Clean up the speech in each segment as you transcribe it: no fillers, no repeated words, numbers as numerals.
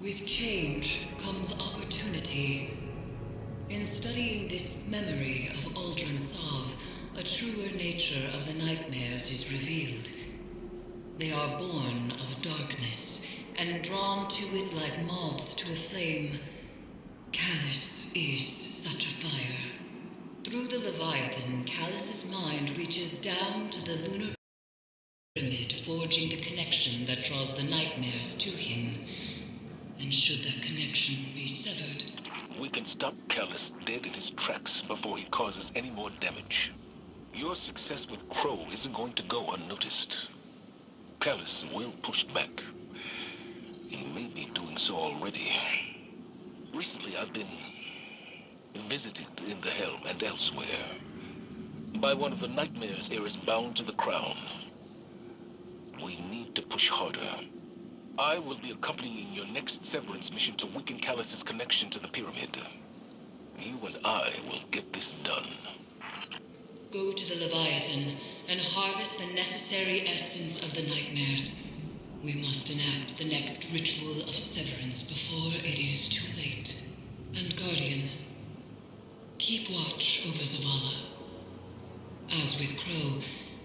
With change comes opportunity. In studying this memory of Aldrin Sov, a truer nature of the nightmares is revealed. They are born of darkness, and drawn to it like moths to a flame. Callus is such a fire. Through the Leviathan, Callus's mind reaches down to the lunar pyramid, forging the connection that draws the nightmares to him. And should that connection be severed, we can stop Callus dead in his tracks before he causes any more damage. Your success with Crow isn't going to go unnoticed. Callus will push back. He may be doing so already. Recently, I've been visited in the Helm and elsewhere by one of the nightmares heirs bound to the crown. We need to push harder. I will be accompanying your next Severance mission to weaken Callus's connection to the pyramid. You and I will get this done. go to the Leviathan and harvest the necessary essence of the nightmares. We must enact the next ritual of severance before it is too late. And Guardian, keep watch over Zavala. As with Crow,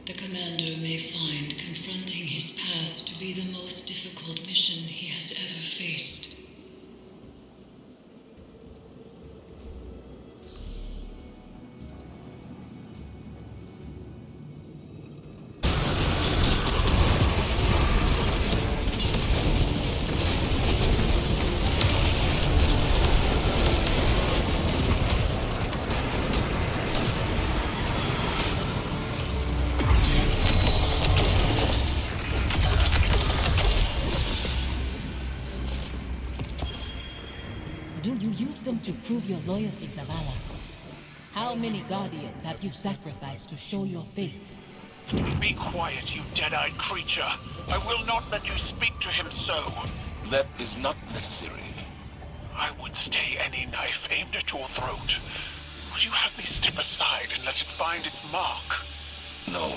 the Commander may find confronting his past to be the most difficult mission he has ever faced. Do you use them to prove your loyalty, Zavala? How many Guardians have you sacrificed to show your faith? Be quiet, you dead-eyed creature. I will not let you speak to him so. That is not necessary. I would stay any knife aimed at your throat. Would you have me step aside and let it find its mark? No,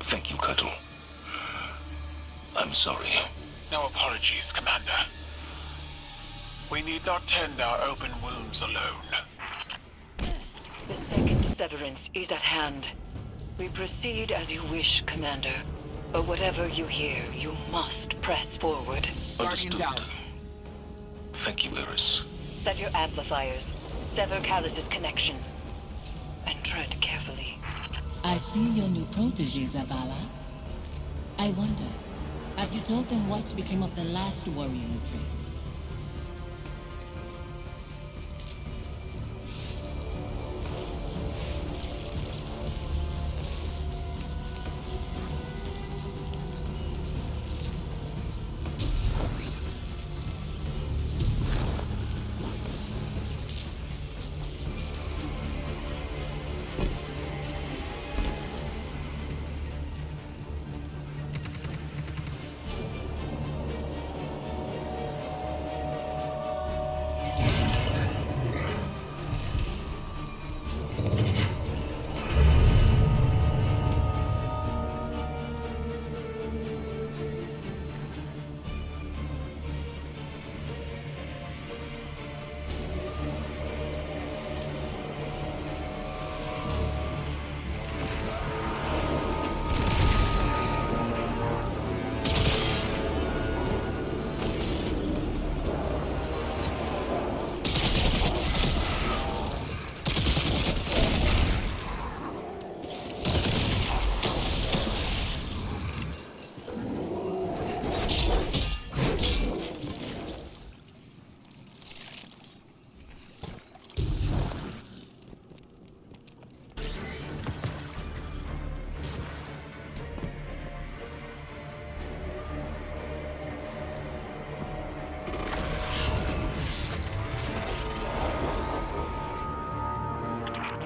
Thank you, Cuttle. I'm sorry. No apologies, Commander. We need not tend our open wounds alone. The second severance is at hand. We proceed as you wish, Commander. But whatever you hear, you must press forward. Understood. Thank you, Eris. Set your amplifiers. Sever Callus's connection. And tread carefully. I see your new protege, Zavala. I wonder, have you told them what became of the last warrior you trained?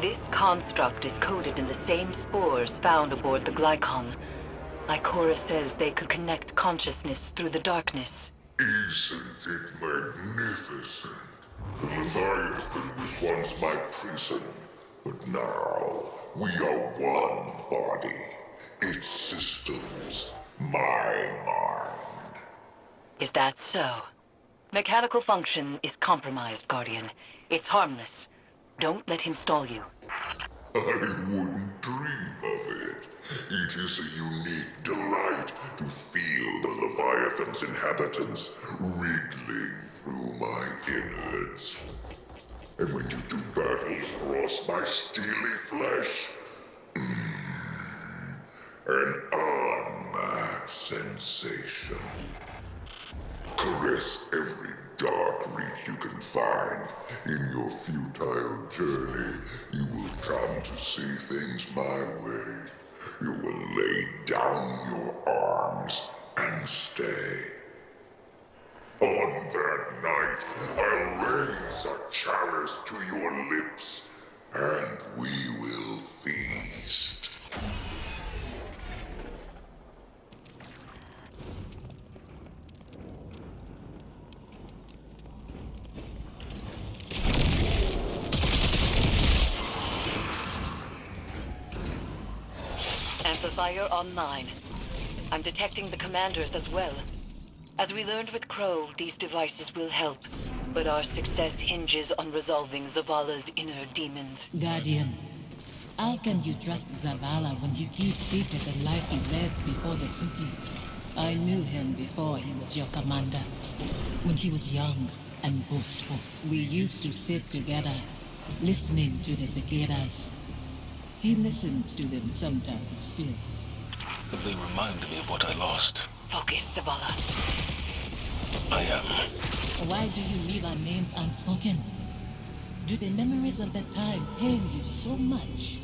This construct is coded in the same spores found aboard the Glycon. Ikora says they could connect consciousness through the darkness. Isn't it magnificent? The Leviathan was once my prison, but now we are one body. Its systems, my mind. Is that so? Mechanical function is compromised, Guardian. It's harmless. Don't let him stall you. I wouldn't dream of it. It is a unique delight to feel the Leviathan's inhabitants wriggling through my innards. And when you do battle across my steely flesh, an unmatched sensation. Caress every dark reach you can find. In your futile journey, you will come to see things my way. You will lay down your arms and stay. On that night, I'll raise a chalice to your lips, and we will feast. Amplifier online. I'm detecting the commanders as well. As we learned with Crow, these devices will help, but our success hinges on resolving Zavala's inner demons. Guardian, how can you trust Zavala when you keep secret the life he led before the city? I knew him before he was your commander. When he was young and boastful, we used to sit together, listening to the cicadas. He listens to them sometimes still. They remind me of what I lost. Focus, Zavala. I am. Why do you leave our names unspoken? Do the memories of that time pain you so much?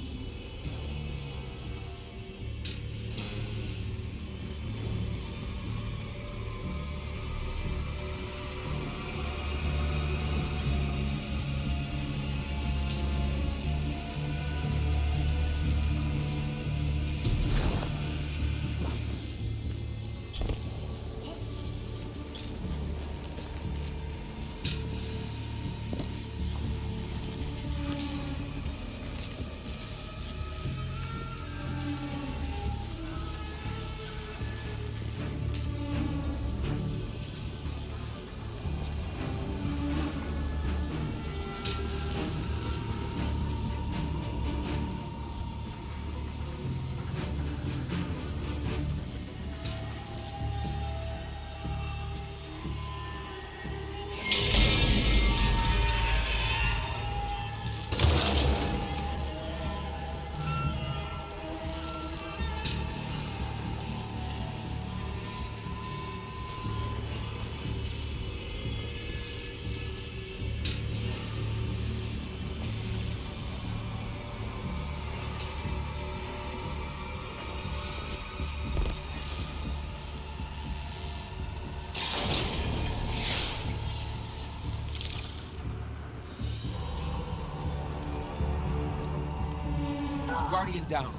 Guardian down.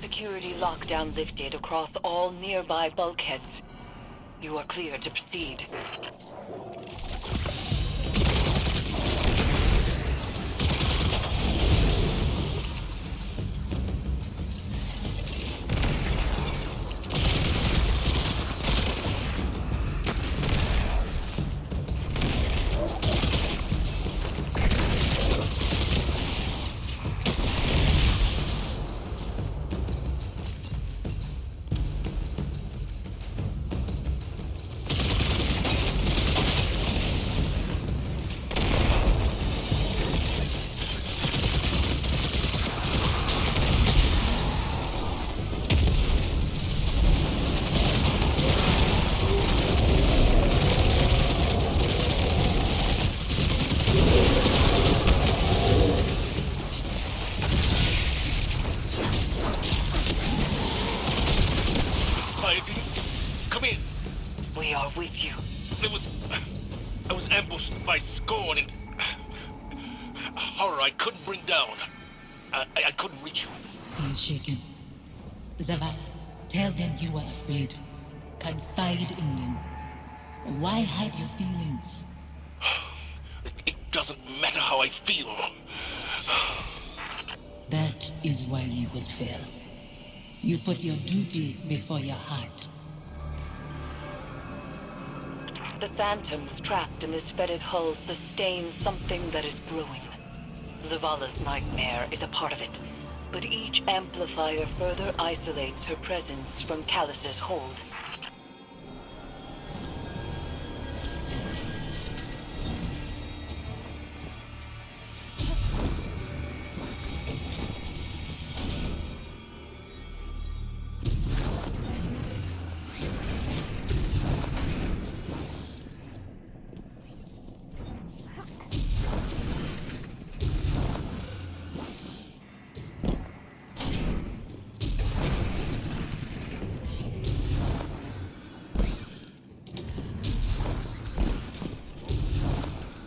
Security lockdown lifted across all nearby bulkheads. You are clear to proceed. Come in. We are with you. I was ambushed by Scorn and horror I couldn't bring down. I couldn't reach you. He is shaken. Zavala, tell them you are afraid. Confide in them. Why hide your feelings? It doesn't matter how I feel. That is why you will fail. You put your duty before your heart. The phantoms trapped in this fetid hull sustain something that is growing. Zavala's nightmare is a part of it, but each amplifier further isolates her presence from Callus's hold.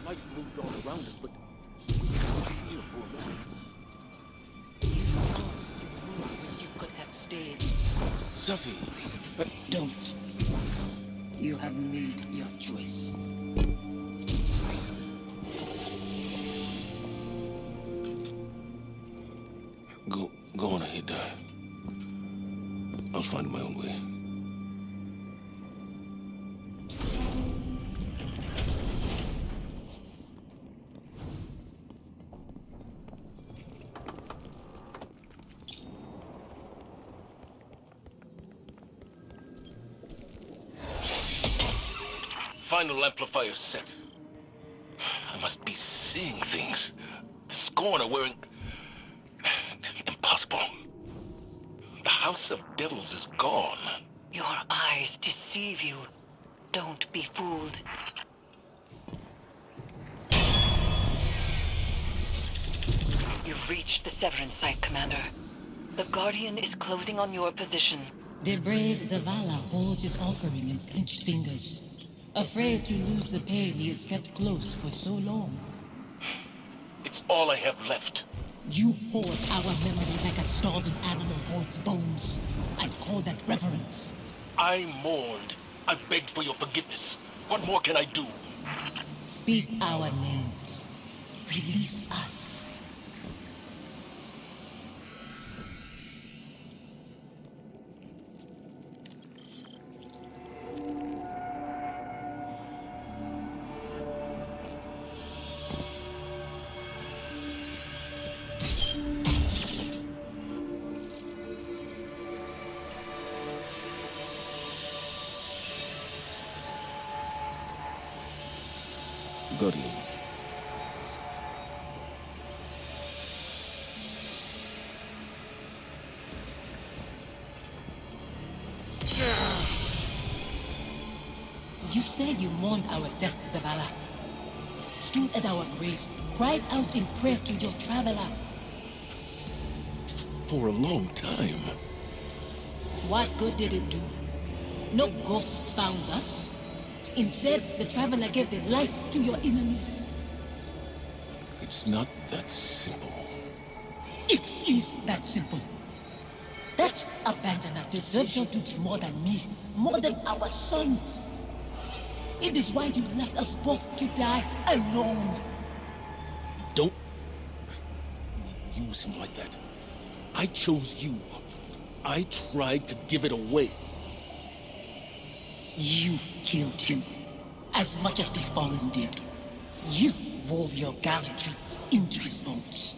Life moved all around us, but we were here for a moment. You could have stayed. Safi, Don't. You have made your choice. go on ahead. I'll find my own way. Final amplifier set. I must be seeing things. The Scorn are wearing... Impossible. The House of Devils is gone. Your eyes deceive you. Don't be fooled. You've reached the Severance site, Commander. The Guardian is closing on your position. The brave Zavala holds his offering in clenched fingers, afraid to lose the pain he has kept close for so long. It's all I have left. You hoard our memory like a starving animal hoards bones, and call that reverence. I mourned. I begged for your forgiveness. What more can I do? Speak our names. Release us. Guardian. You said you mourned our deaths, Zavala. Stood at our graves, cried out in prayer to your traveler. For a long time. What good did it do? No ghosts found us. Instead, the traveler gave the light to your enemies. It's not that simple. It is that simple. That abandoner deserves your duty more than me, more than our son. It is why you left us both to die alone. Don't use him like that. I chose you. I tried to give it away. You killed him, as much as the Fallen did. You wove your gallantry into his bones.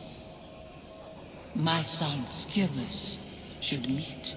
My son's killers should meet.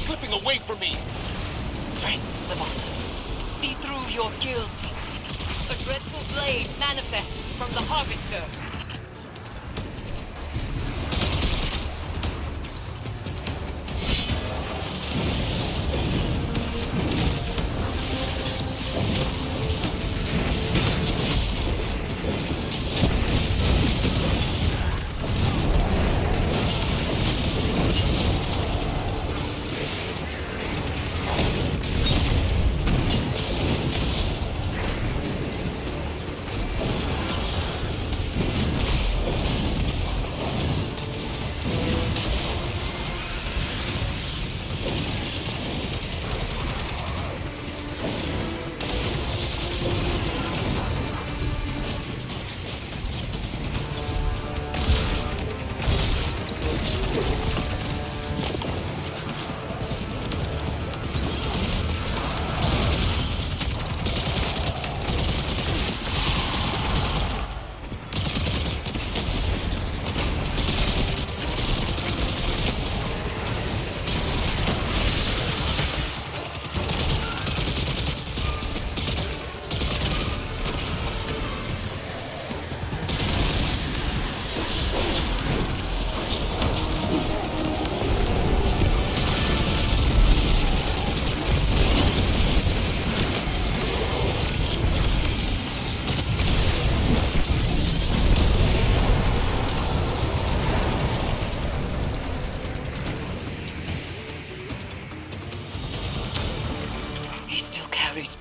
slipping away from me! Strength, Zavala. See through your guilt. A dreadful blade manifests from the Harvester.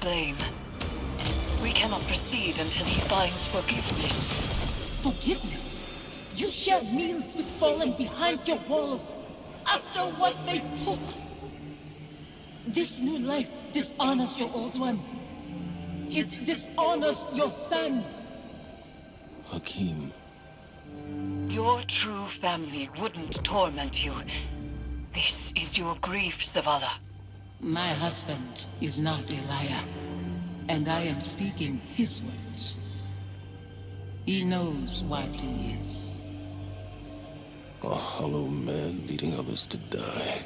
Blame. We cannot proceed until he finds forgiveness. Forgiveness? You shared meals with fallen behind your walls after what they took. This new life dishonors your old one. It dishonors your son. Hakim. Your true family wouldn't torment you. This is your grief, Zavala. My husband is not a liar, and I am speaking his words. He knows what he is. A hollow man leading others to die.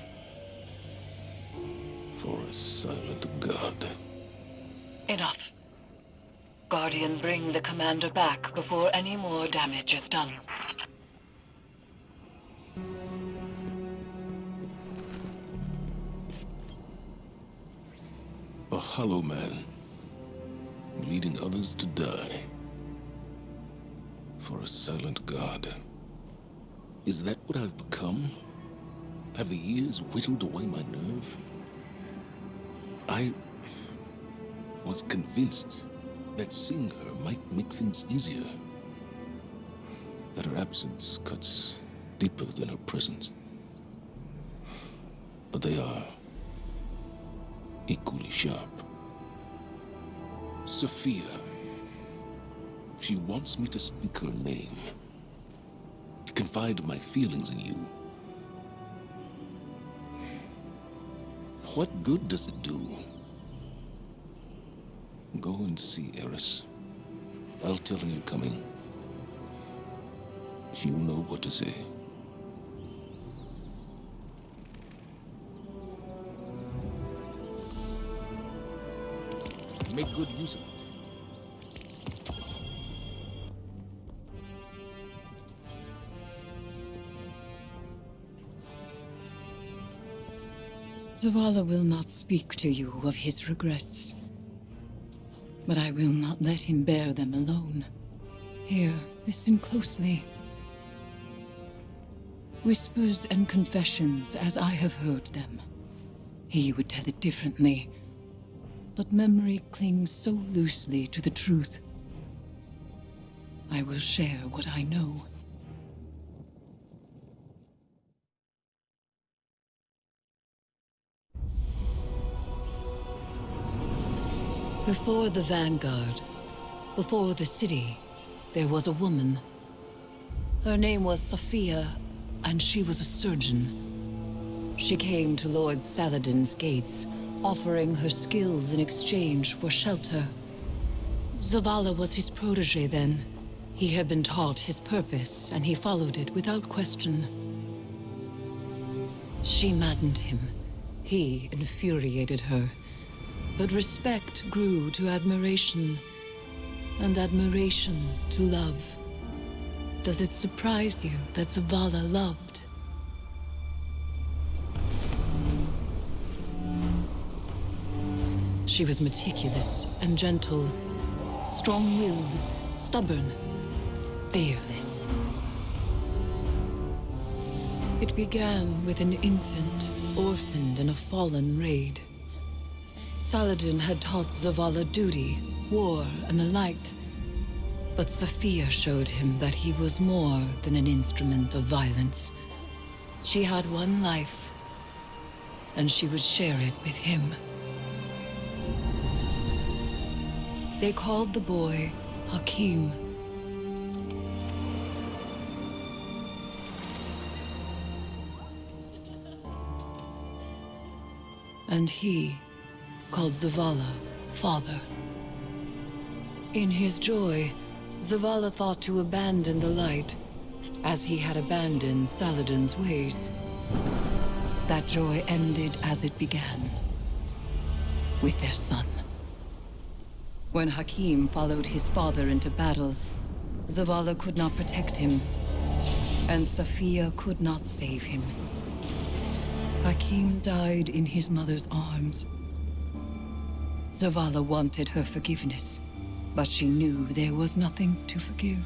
For a silent god. Enough. Guardian, bring the commander back before any more damage is done. A hollow man, leading others to die. For a silent god. Is that what I've become? Have the years whittled away my nerve? I was convinced that seeing her might make things easier. That her absence cuts deeper than her presence. But they are equally sharp. Sophia. She wants me to speak her name. To confide my feelings in you. What good does it do? Go and see Eris. I'll tell her you're coming. She'll know what to say. Make good use of it. Zavala will not speak to you of his regrets. But I will not let him bear them alone. Here, listen closely. Whispers and confessions as I have heard them. He would tell it differently. But memory clings so loosely to the truth. I will share what I know. Before the Vanguard, before the city, there was a woman. Her name was Sophia, and she was a surgeon. She came to Lord Saladin's gates, offering her skills in exchange for shelter. Zavala was his protege then. He had been taught his purpose, and he followed it without question. She maddened him. He infuriated her, but respect grew to admiration, and admiration to love. Does it surprise you that Zavala loved? She was meticulous and gentle, strong-willed, stubborn, fearless. It began with an infant, orphaned in a fallen raid. Saladin had taught Zavala duty, war, and the light. But Sophia showed him that he was more than an instrument of violence. She had one life, and she would share it with him. They called the boy Hakim. And he called Zavala father. In his joy, Zavala thought to abandon the light, as he had abandoned Saladin's ways. That joy ended as it began, with their son. When Hakim followed his father into battle, Zavala could not protect him, and Sophia could not save him. Hakim died in his mother's arms. Zavala wanted her forgiveness, but she knew there was nothing to forgive.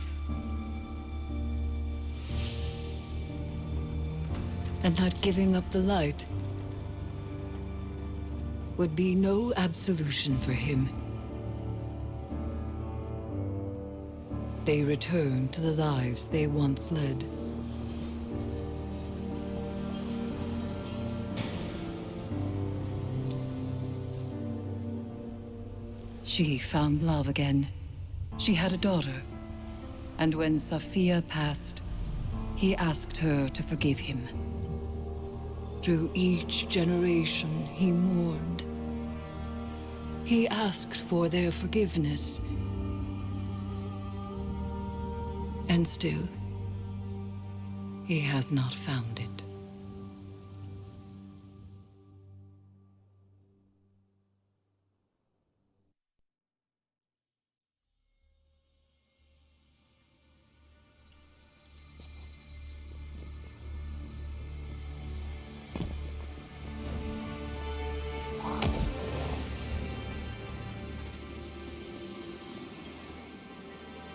And that giving up the light would be no absolution for him. They returned to the lives they once led. She found love again. She had a daughter. And when Sophia passed, he asked her to forgive him. Through each generation, he mourned. He asked for their forgiveness. And still, he has not found it.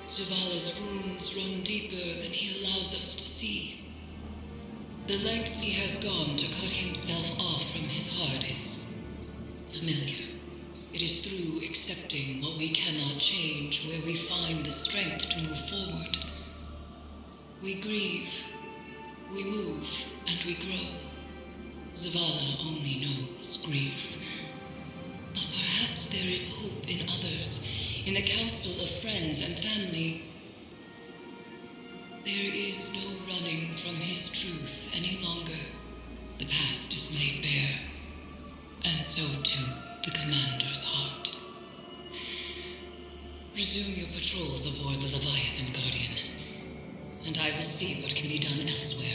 Zavala's wounds run deeper than he allows us to see. The lengths he has gone to cut himself off from his heart is familiar. It is through accepting what we cannot change where we find the strength to move forward. We grieve, we move, and we grow. Zavala only knows grief. But perhaps there is hope in others, in the council of friends and family. There is no running from his truth any longer. The past is laid bare, and so too the commander's heart. Resume your patrols aboard the Leviathan, Guardian, and I will see what can be done elsewhere.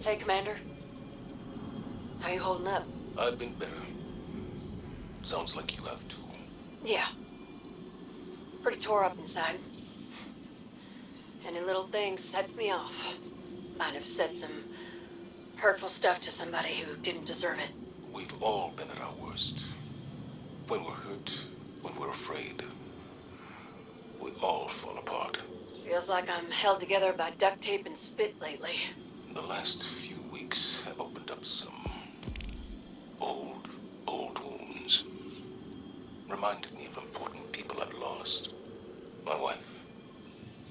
Hey, Commander. How you holding up? I've been better. Sounds like you have too. Yeah. Pretty tore up inside. Any little thing sets me off. Might have said some hurtful stuff to somebody who didn't deserve it. We've all been at our worst. When we're hurt, when we're afraid, we all fall apart. Feels like I'm held together by duct tape and spit lately. The last few weeks have opened up some old wounds. Reminded me of important people I've lost. My wife,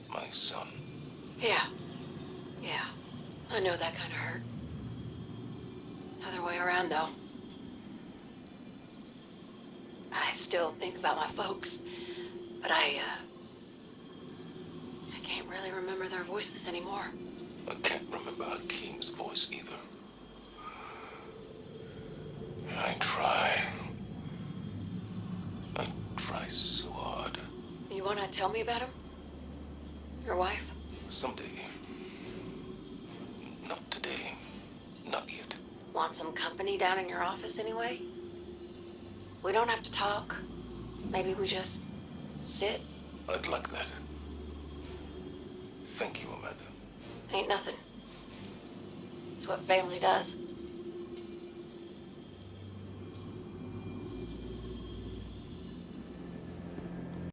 my son. Yeah. I know that kind of hurt. Other way around, though. I still think about my folks, but I can't really remember their voices anymore. I can't remember Hakim. tell me about him? Your wife? Someday. Not today. Not yet. Want some company down in your office anyway? We don't have to talk. Maybe we just sit. I'd like that. Thank you, Amanda. Ain't nothing. It's what family does.